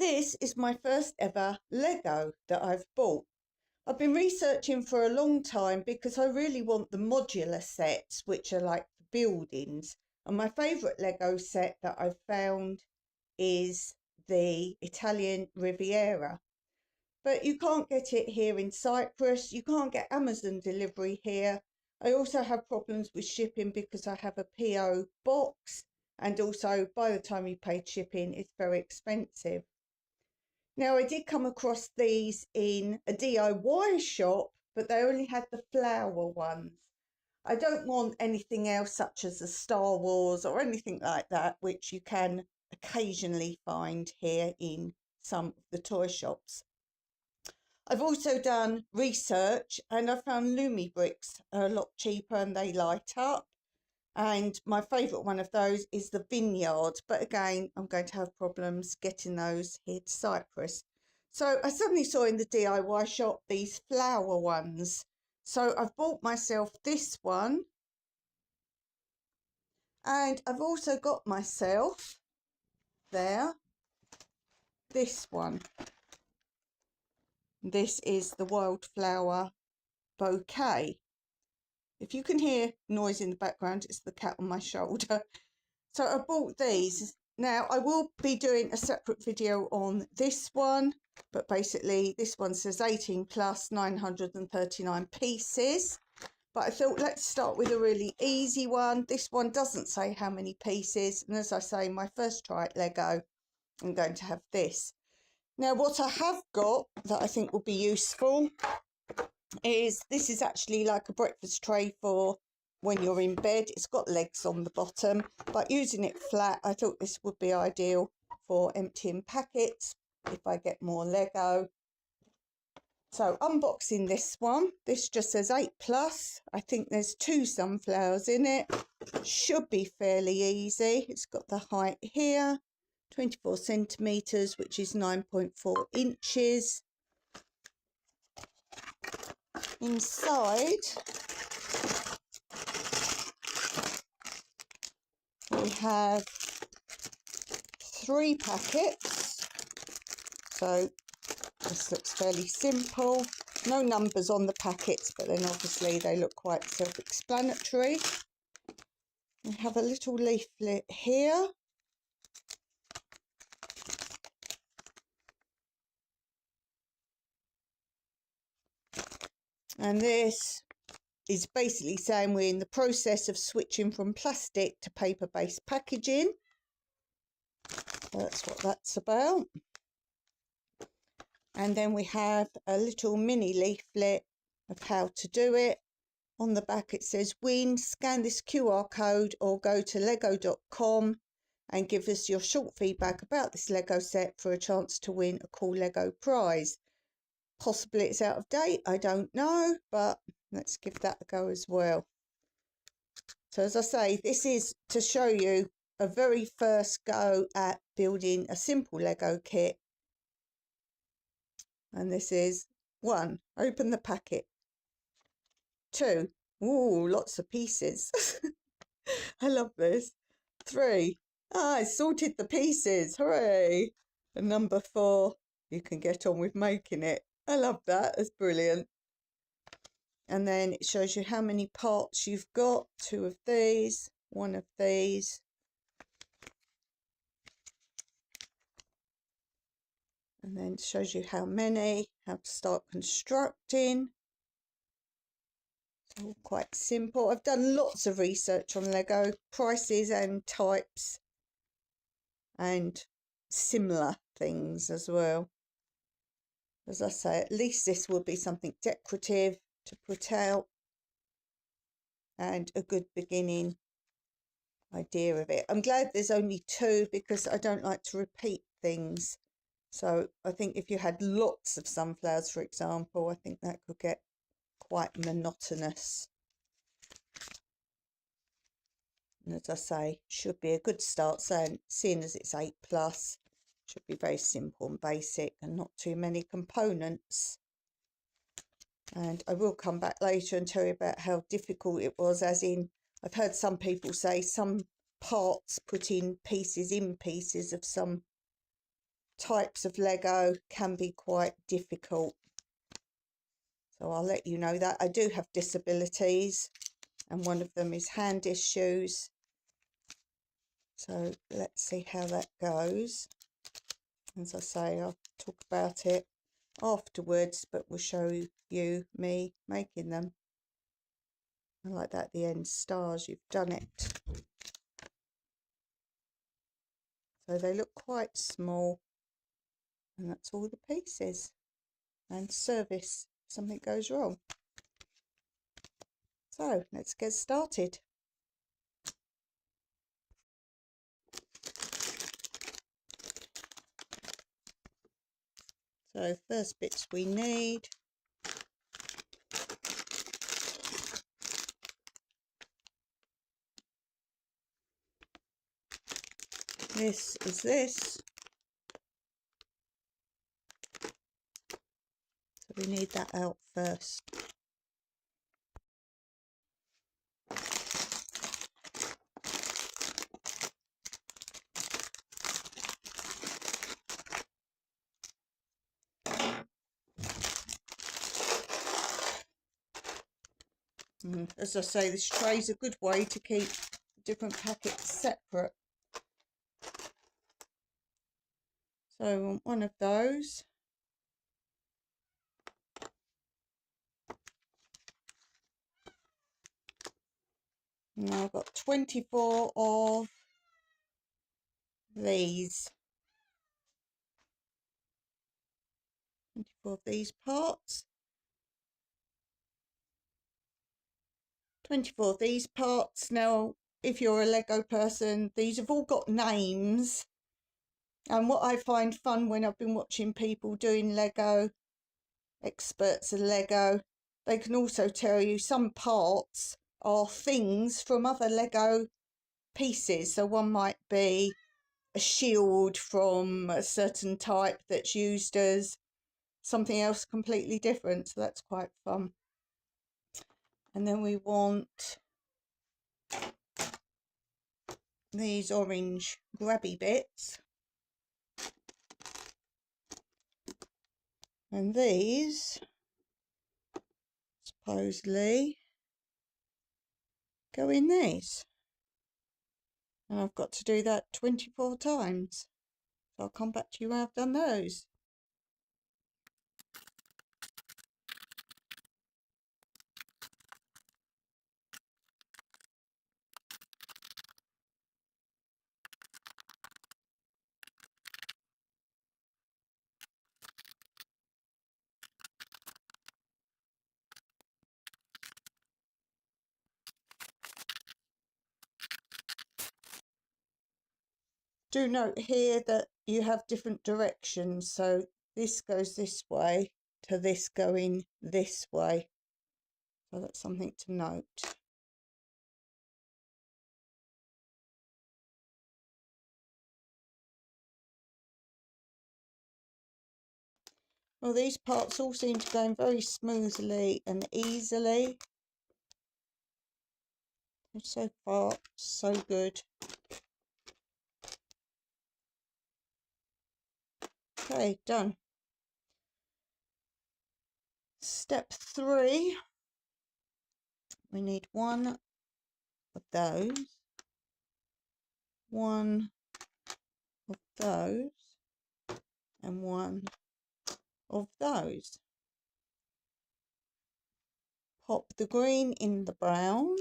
This is my first ever Lego that I've bought. I've been researching for a long time because I really want the modular sets, which are like for buildings. And my favourite Lego set that I've found is the Italian Riviera. But you can't get it here in Cyprus. You can't get Amazon delivery here. I also have problems with shipping because I have a PO box. And also, by the time you pay shipping, it's very expensive. Now, I did come across these in a DIY shop, but they only had the flower ones. I don't want anything else such as the Star Wars or anything like that, which you can occasionally find here in some of the toy shops. I've also done research and I found Lumi bricks are a lot cheaper and they light up. And my favourite one of those is the Vineyard. But again, I'm going to have problems getting those here to Cyprus. So I suddenly saw in the DIY shop these flower ones. So I've bought myself this one. And I've also got myself this one. This is the wildflower bouquet. If you can hear noise in the background, it's the cat on my shoulder. So I bought these. Now, I will be doing a separate video on this one, but basically this one says 18 plus 939 pieces. But I thought let's start with a really easy one. This one doesn't say how many pieces. And as I say, my first try at Lego, I'm going to have this. Now, what I have got that I think will be useful is this is actually like a breakfast tray for when you're in bed. It's got legs on the bottom, but using it flat, I thought this would be ideal for emptying packets if I get more Lego. So unboxing this one, this just says 8 plus. I think there's 2 sunflowers in it. Should be fairly easy. It's got the height here, 24 centimetres, which is 9.4 inches. Inside, we have 3 packets. So this looks fairly simple. No numbers on the packets, but then obviously they look quite self-explanatory. We have a little leaflet here. And this is basically saying we're in the process of switching from plastic to paper-based packaging. That's what that's about. And then we have a little mini leaflet of how to do it. On the back it says win, scan this QR code or go to lego.com and give us your short feedback about this Lego set for a chance to win a cool Lego prize. Possibly it's out of date, I don't know, but let's give that a go as well. So as I say, this is to show you a very first go at building a simple Lego kit. And this is 1, open the packet. 2, ooh, lots of pieces. I love this. 3, I sorted the pieces, hooray. And number 4, you can get on with making it. I love that, it's brilliant. And then it shows you how many parts you've got. 2 of these, 1 of these. And then it shows you how many, how to start constructing. It's all quite simple. I've done lots of research on Lego, prices and types and similar things as well. As I say, at least this will be something decorative to put out and a good beginning idea of it. I'm glad there's only 2 because I don't like to repeat things. So I think if you had lots of sunflowers, for example, I think that could get quite monotonous. And as I say, should be a good start, so seeing as it's 8 plus. Should be very simple and basic and not too many components. And I will come back later and tell you about how difficult it was, as in I've heard some people say some parts put in pieces of some types of Lego can be quite difficult. So I'll let you know that. I do have disabilities, and one of them is hand issues. So let's see how that goes. As I say, I'll talk about it afterwards, but we'll show you me making them. I like that at the end, stars, you've done it. So they look quite small, and that's all the pieces. And service if something goes wrong. So let's get started. So first bits we need. This is this. So we need that out first. As I say, this tray is a good way to keep different packets separate. So I want one of those. Now I've got 24 of these. 24 of these parts. 24 of these parts. Now, if you're a Lego person, these have all got names. And what I find fun when I've been watching people doing Lego, experts of Lego, they can also tell you some parts are things from other Lego pieces. So one might be a shield from a certain type that's used as something else completely different. So that's quite fun. And then we want these orange grabby bits. And these supposedly go in these. And I've got to do that 24 times. So I'll come back to you when I've done those. Do note here that you have different directions. So this goes this way to this going this way. So that's something to note. Well, these parts all seem to go in very smoothly and easily. So far, so good. Okay, done. Step 3. We need one of those, one of those, and one of those. Pop the green in the brown.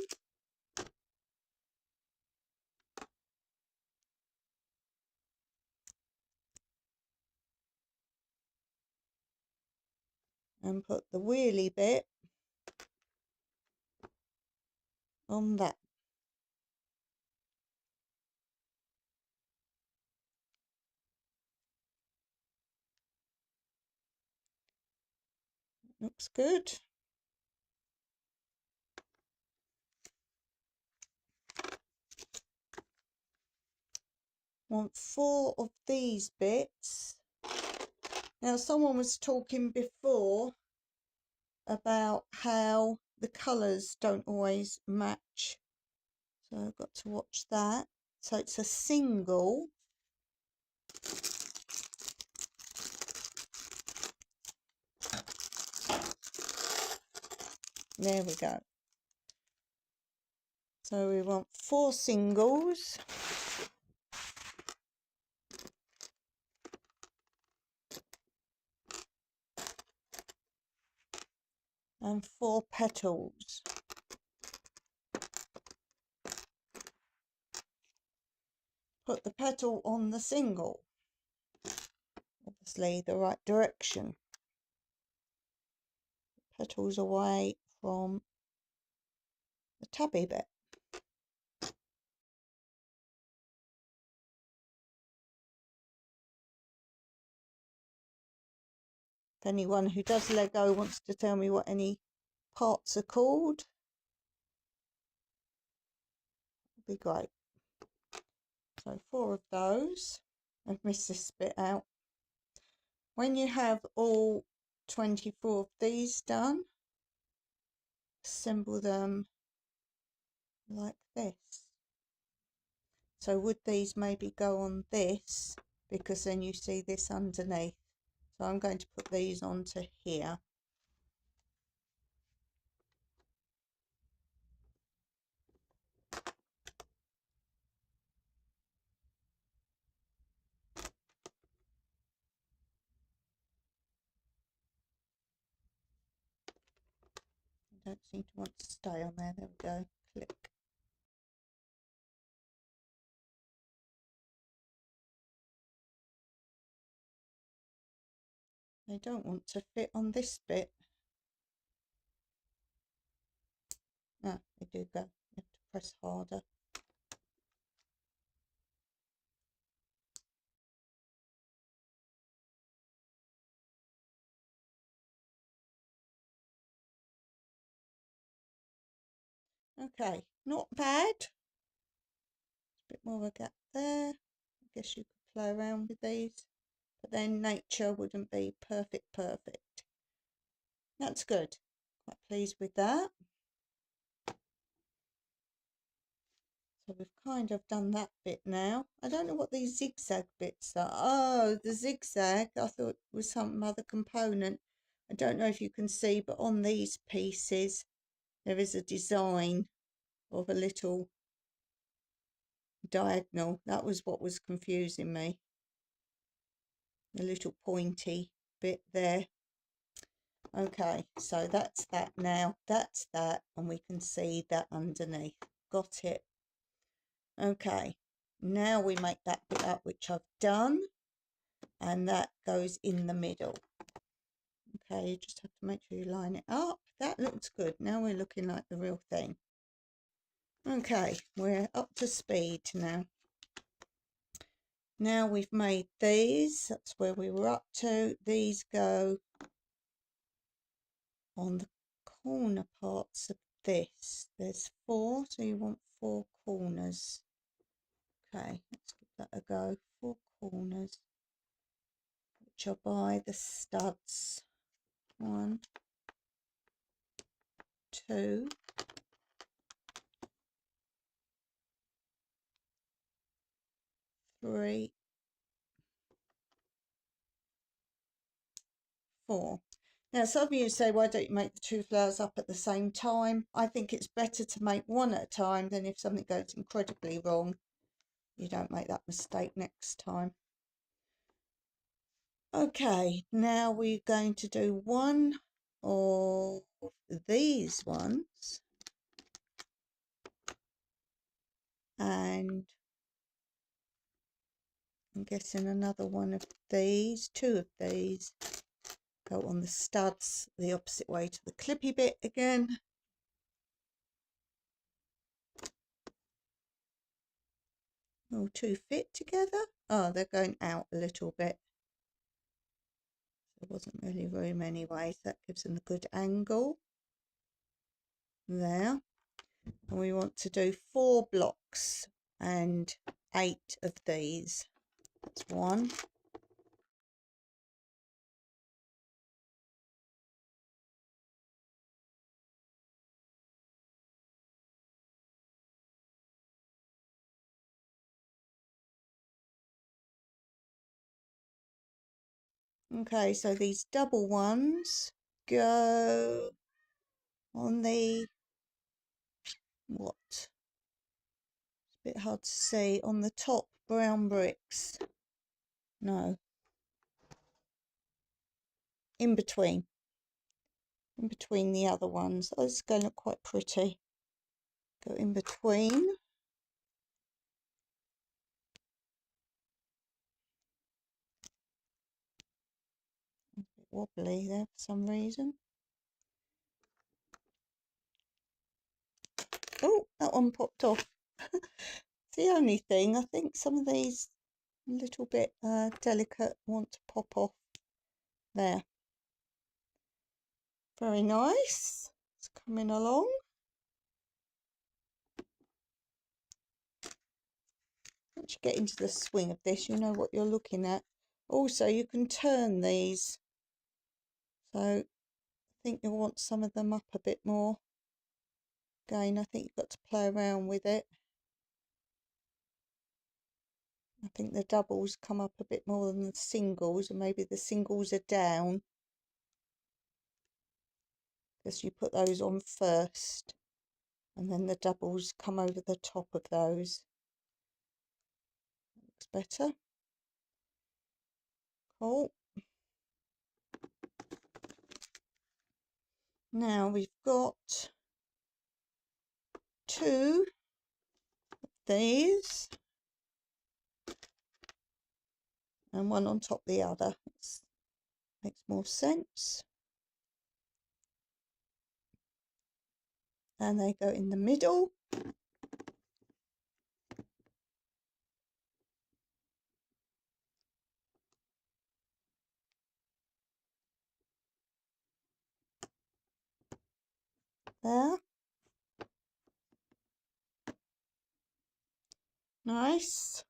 And put the wheelie bit on that. Looks good. Want 4 of these bits. Now, someone was talking before about how the colours don't always match. So I've got to watch that. So it's a single. There we go. So we want 4 singles. And 4 petals. Put the petal on the single. Obviously the right direction. Petals away from the tabby bit. If anyone who does Lego wants to tell me what any parts are called, it'd be great. So 4 of those. I've missed this bit out. When you have all 24 of these done, assemble them like this. So would these maybe go on this, because then you see this underneath. So I'm going to put these onto here. I don't seem to want to stay on there. There we go. Click. They don't want to fit on this bit. No, they do go. You have to press harder. Okay, not bad. A bit more of a gap there. I guess you could play around with these, but then nature wouldn't be perfect. That's good. Quite pleased with that. So we've kind of done that bit now. I don't know what these zigzag bits are. Oh, the zigzag. I thought it was some other component. I don't know if you can see, but on these pieces there is a design of a little diagonal. That was what was confusing me. The little pointy bit there. Okay, so that's that now. That's that, and we can see that underneath. Got it. Okay, now we make that bit up, which I've done, and that goes in the middle. Okay, you just have to make sure you line it up. That looks good. Now we're looking like the real thing. Okay, we're up to speed now. Now we've made these, that's where we were up to. These go on the corner parts of this. There's 4, so you want 4 corners. Okay, let's give that a go. 4 corners, which are by the studs. 1, 2, 3, 4. Now, some of you say, why don't you make the 2 flowers up at the same time? I think it's better to make one at a time, than if something goes incredibly wrong, you don't make that mistake next time. Okay, now we're going to do one of these ones, and I'm guessing another one of these, 2 of these go on the studs the opposite way to the clippy bit again. All 2 fit together. Oh, they're going out a little bit. There wasn't really room anyway, so that gives them a good angle there. And we want to do 4 blocks and 8 of these. That's 1. Okay, so these double ones go on the, what? It's a bit hard to see, on the top brown bricks. No. In between the other ones. Oh, it's going to look quite pretty. Go in between. A bit wobbly there for some reason. Oh, that one popped off. It's the only thing. I think some of these a little bit delicate want to pop off there. Very nice. It's coming along. Once you get into the swing of this, you know what you're looking at. Also, you can turn these. So I think you'll want some of them up a bit more. Again, I think you've got to play around with it. I think the doubles come up a bit more than the singles, and maybe the singles are down because you put those on first and then the doubles come over the top of those. Looks better. Cool. Now we've got two of these and one on top of the other. It makes more sense. And they go in the middle. There. Nice.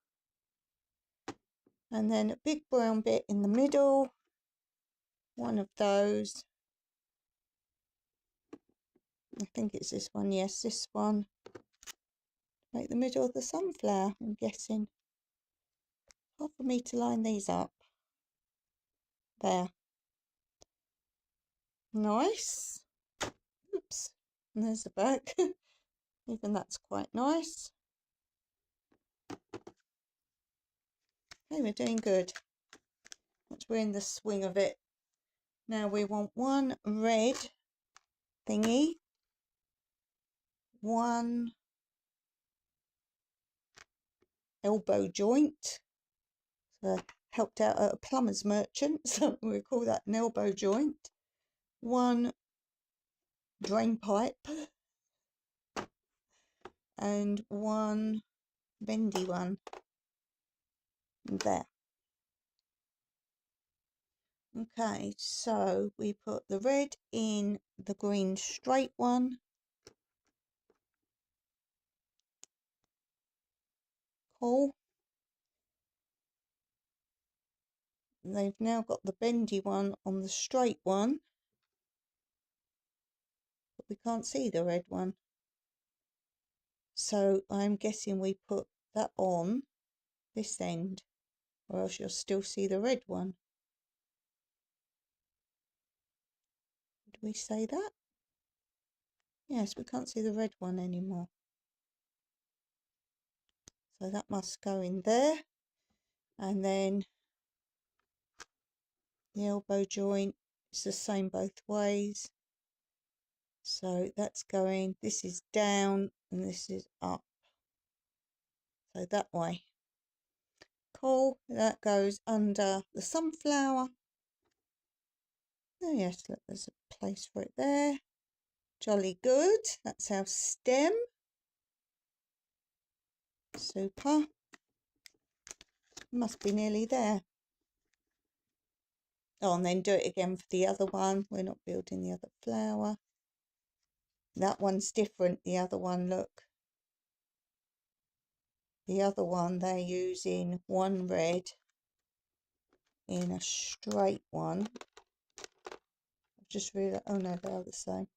And then a big brown bit in the middle. One of those. I think it's this one. Yes, this one. Make the middle of the sunflower, I'm guessing. Hard for me to line these up. There. Nice. Oops. And there's the back. Even that's quite nice. Okay, we're doing good. Once we're in the swing of it. Now we want one red thingy. One elbow joint. So I helped out at a plumber's merchant, so we call that an elbow joint. One drain pipe. And one bendy one. There. Okay, so we put the red in the green straight one. Cool. They've now got the bendy one on the straight one, but we can't see the red one. So I'm guessing we put that on this end, or else you'll still see the red one. Did we say that? Yes, we can't see the red one anymore. So that must go in there. And then the elbow joint is the same both ways. So that's going, this is down and this is up. So that way. Cool, that goes under the sunflower. Oh yes, look, there's a place for it there. Jolly good. That's our stem. Super. Must be nearly there. Oh, and then do it again for the other one. We're not building the other flower. That one's different. The other one, look. The other one, they're using one red in a straight one. I've just realised, oh no, they are the same.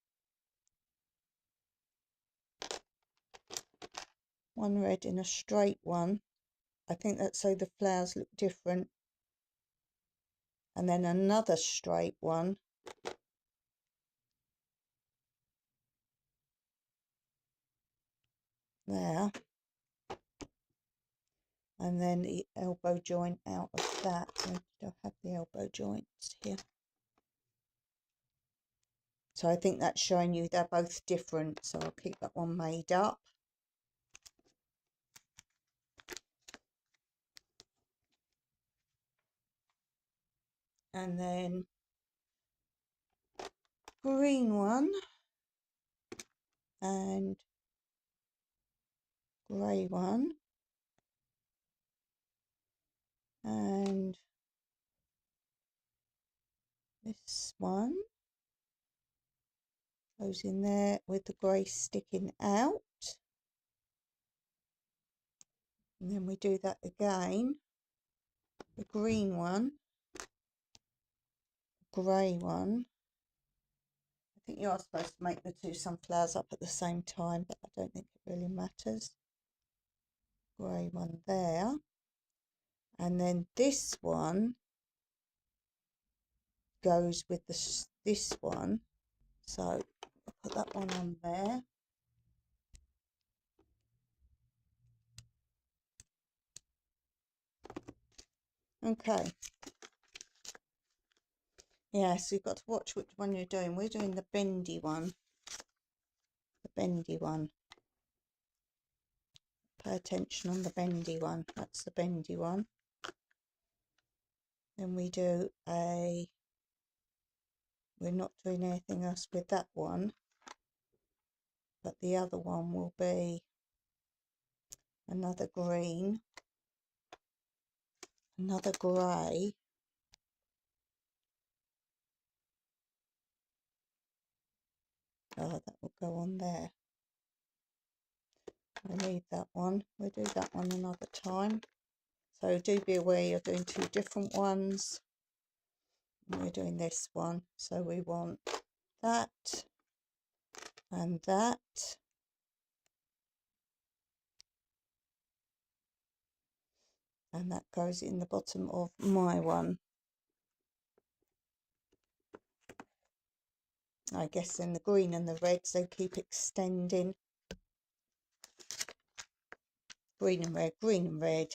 One red in a straight one. I think that's so the flowers look different. And then another straight one. there, and then the elbow joint out of that. I don't have the elbow joints here. So I think that's showing you they're both different, so I'll keep that one made up. And then green one and grey one and this one goes in there with the grey sticking out, and then we do that again, the green one, grey one. I think you are supposed to make the two sunflowers up at the same time, but I don't think it really matters. Grey one there, and then this one goes with this one, so I'll put that one on there. Okay. Yeah, so you've got to watch which one you're doing. We're doing the bendy one. The bendy one. Pay attention on the bendy one. That's the bendy one. Then we do we're not doing anything else with that one, but the other one will be another green, another grey, oh, that will go on there. I'll leave that one. We'll do that one another time. So do be aware you're doing two different ones. We're doing this one, so we want that and that, and that goes in the bottom of my one. I guess then the green and the red, so keep extending. Green and red, green and red,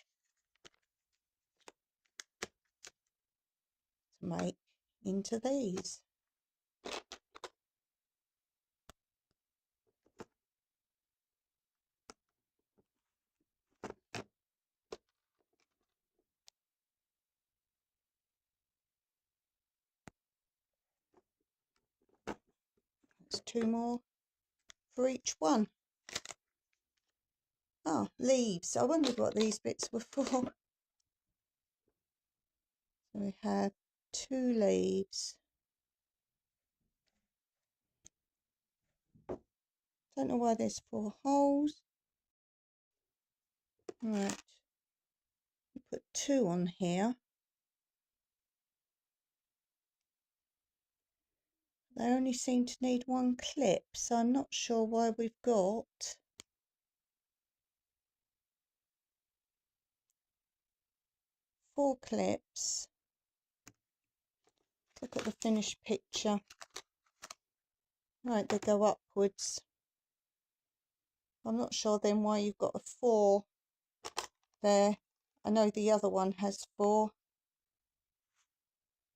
to make into these. That's two more for each one. Oh, leaves. I wondered what these bits were for. So we have two leaves. Don't know why there's 4 holes. Right, we put 2 on here. They only seem to need 1 clip, so I'm not sure why we've got 4 clips. Look at the finished picture. Right, they go upwards. I'm not sure then why you've got a 4 there. I know the other one has 4,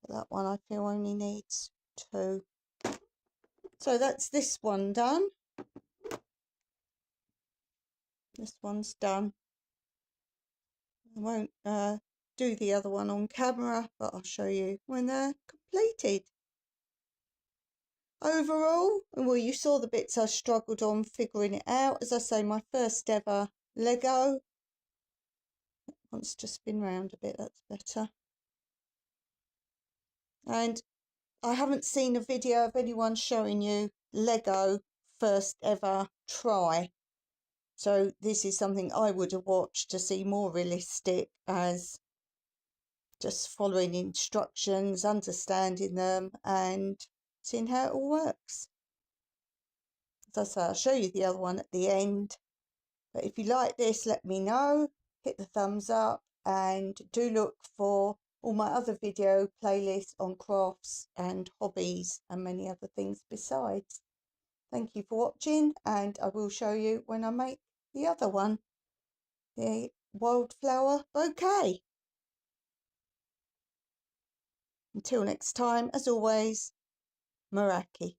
but that one I feel only needs 2. So that's this one done. This one's done. I won't do the other one on camera, but I'll show you when they're completed. Overall, well, you saw the bits I struggled on figuring it out. As I say, my first ever Lego. Wants to spin round a bit, that's better. And I haven't seen a video of anyone showing you Lego first ever try. So this is something I would have watched to see more realistic, as just following instructions, understanding them and seeing how it all works. As I say, I'll show you the other one at the end. But if you like this, let me know. Hit the thumbs up and do look for all my other video playlists on crafts and hobbies and many other things besides. Thank you for watching, and I will show you when I make the other one, the wildflower bouquet. Until next time, as always, Meraki.